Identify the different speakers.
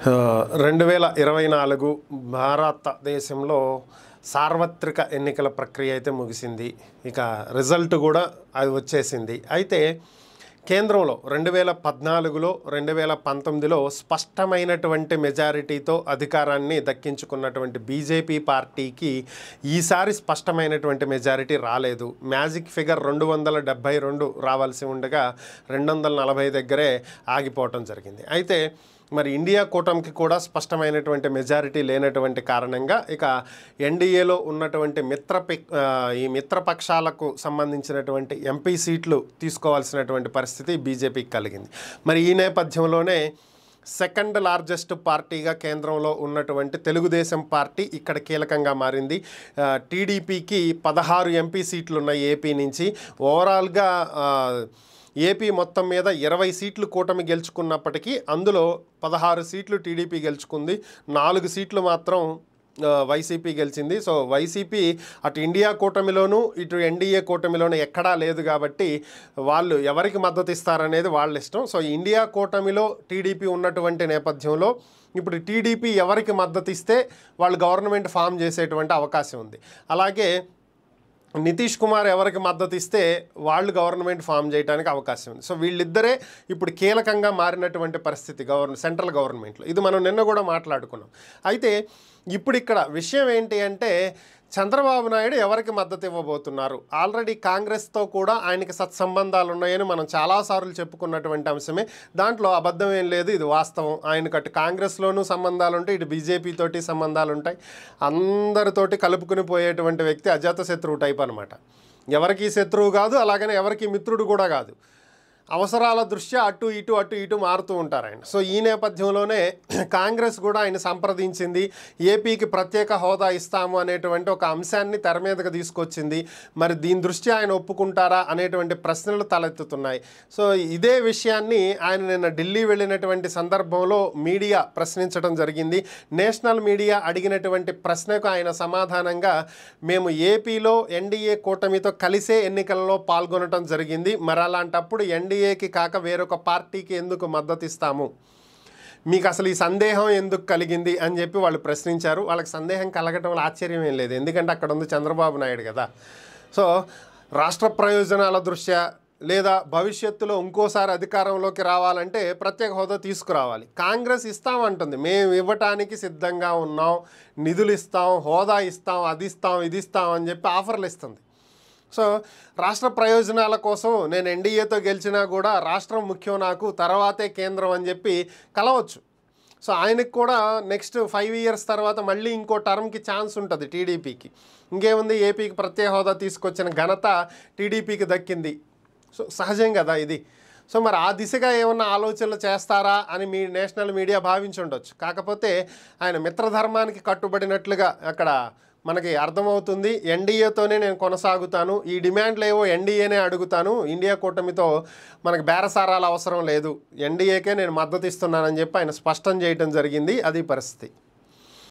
Speaker 1: 2024 భారతదేశంలో సార్వత్రిక ఎన్నికల ప్రక్రియ అయితే ముగిసింది. ఇక రిజల్ట్ కూడా అది వచ్చేసింది. అయితే కేంద్రంలో 2014లో 2019లో స్పష్టమైనటువంటి మెజారిటీతో అధికారాన్ని దక్కించుకున్నటువంటి బీజేపీ పార్టీకి ఈసారి స్పష్టమైనటువంటి మెజారిటీ రాలేదు. మ్యాజిక్ ఫిగర్ 272 రావాల్సి ఉండగా 240 దగ్గరే ఆగిపోవటం జరిగింది. అయితే మరి ఇండియా కూటమికి కూడా స్పష్టమైనటువంటి మెజారిటీ లేనటువంటి కారణంగా ఇక ఎన్డీఏలో ఉన్నటువంటి ఈ మిత్రపక్షాలకు సంబంధించినటువంటి ఎంపీ సీట్లు తీసుకోవాల్సినటువంటి పరిస్థితి బీజేపీకి కలిగింది. మరి ఈ నేపథ్యంలోనే సెకండ్ లార్జెస్ట్ పార్టీగా కేంద్రంలో ఉన్నటువంటి తెలుగుదేశం పార్టీ ఇక్కడ కీలకంగా మారింది. టీడీపీకి 16 ఎంపీ సీట్లు ఉన్నాయి ఏపీ నుంచి. ఓవరాల్గా ఏపీ మొత్తం మీద 20 సీట్లు కూటమి గెలుచుకున్నప్పటికీ అందులో 16 సీట్లు టీడీపీ గెలుచుకుంది, 4 సీట్లు మాత్రం వైసీపీ గెలిచింది. సో వైసీపీ అటు ఇండియా కూటమిలోనూ ఇటు ఎన్డీఏ కూటమిలోనూ ఎక్కడా లేదు కాబట్టి వాళ్ళు ఎవరికి మద్దతు ఇస్తారనేది వాళ్ళ ఇష్టం. సో ఇండియా కూటమిలో టీడీపీ ఉన్నటువంటి నేపథ్యంలో ఇప్పుడు టీడీపీ ఎవరికి మద్దతు ఇస్తే వాళ్ళు గవర్నమెంట్ ఫామ్ చేసేటువంటి అవకాశం ఉంది. అలాగే నితీష్ కుమార్ ఎవరికి మద్దతు ఇస్తే వాళ్ళు గవర్నమెంట్ ఫామ్ చేయడానికి అవకాశం ఉంది. సో వీళ్ళిద్దరే ఇప్పుడు కీలకంగా మారినటువంటి పరిస్థితి సెంట్రల్ గవర్నమెంట్లో. ఇది మనం నిన్న కూడా మాట్లాడుకున్నాం. అయితే ఇప్పుడు ఇక్కడ విషయం ఏంటి అంటే చంద్రబాబు నాయుడు ఎవరికి మద్దతు ఇవ్వబోతున్నారు. ఆల్రెడీ కాంగ్రెస్తో కూడా ఆయనకి సత్సంబంధాలు ఉన్నాయని మనం చాలాసార్లు చెప్పుకున్నటువంటి అంశమే. దాంట్లో అబద్ధం ఏం లేదు, ఇది వాస్తవం. ఆయనకు అటు కాంగ్రెస్లోనూ సంబంధాలు ఉంటాయి, ఇటు బీజేపీతోటి సంబంధాలు ఉంటాయి. అందరితోటి కలుపుకుని పోయేటువంటి వ్యక్తి అజాతశత్రువు టైప్ అనమాట. ఎవరికి శత్రువు కాదు, అలాగనే ఎవరికి మిత్రుడు కూడా కాదు. అవసరాల దృష్ట్యా అటు ఇటు మారుతూ ఉంటారు ఆయన. సో ఈ నేపథ్యంలోనే కాంగ్రెస్ కూడా ఆయన సంప్రదించింది. ఏపీకి ప్రత్యేక హోదా ఇస్తాము అనేటువంటి ఒక అంశాన్ని తెర మీదకి తీసుకొచ్చింది. మరి దీని దృష్ట్యా ఆయన ఒప్పుకుంటారా అనేటువంటి ప్రశ్నలు తలెత్తుతున్నాయి. సో ఇదే విషయాన్ని ఆయన నిన్న ఢిల్లీ వెళ్ళినటువంటి సందర్భంలో మీడియా ప్రశ్నించడం జరిగింది. నేషనల్ మీడియా అడిగినటువంటి ప్రశ్నకు ఆయన సమాధానంగా మేము ఏపీలో ఎన్డీఏ కూటమితో కలిసే ఎన్నికలలో పాల్గొనడం జరిగింది. మరి అలాంటప్పుడు ఎన్డీఏకి కాక వేరొక పార్టీకి ఎందుకు మద్దతు ఇస్తాము, మీకు అసలు ఈ సందేహం ఎందుకు కలిగింది అని చెప్పి వాళ్ళు ప్రశ్నించారు. వాళ్ళకి సందేహం కలగటంలో ఆశ్చర్యం ఏం లేదు, ఎందుకంటే అక్కడ ఉంది చంద్రబాబు నాయుడు కదా. సో రాష్ట్ర ప్రయోజనాల దృష్ట్యా లేదా భవిష్యత్తులో ఇంకోసారి అధికారంలోకి రావాలంటే ప్రత్యేక హోదా తీసుకురావాలి. కాంగ్రెస్ ఇస్తామంటుంది, మేము ఇవ్వటానికి సిద్ధంగా ఉన్నాం, నిధులు ఇస్తాం, హోదా ఇస్తాం, అది ఇస్తాం, ఇది ఇస్తాం అని చెప్పి ఆఫర్లు ఇస్తుంది. సో రాష్ట్ర ప్రయోజనాల కోసం నేను ఎన్డీఏతో గెలిచినా కూడా రాష్ట్రం ముఖ్యం నాకు, తర్వాతే కేంద్రం అని చెప్పి కలవచ్చు. సో ఆయనకు కూడా నెక్స్ట్ 5 years తర్వాత మళ్ళీ ఇంకో టర్మ్కి ఛాన్స్ ఉంటుంది టీడీపీకి. ఇంకేముంది, ఏపీకి ప్రత్యేక హోదా తీసుకొచ్చిన ఘనత టీడీపీకి దక్కింది. సో సహజం కదా ఇది. సో మరి ఆ దిశగా ఏమన్నా ఆలోచనలు చేస్తారా అని మీ నేషనల్ మీడియా భావించి ఉండొచ్చు. కాకపోతే ఆయన మిత్రధర్మానికి కట్టుబడినట్లుగా అక్కడ మనకి అర్థమవుతుంది. ఎన్డీఏతోనే నేను కొనసాగుతాను, ఈ డిమాండ్లు ఏవో ఎన్డీఏనే అడుగుతాను, ఇండియా కూటమితో మనకు బేరసారాలు అవసరం లేదు, ఎన్డీఏకే నేను మద్దతు ఇస్తున్నానని చెప్పి ఆయన స్పష్టం చేయడం జరిగింది. అది పరిస్థితి.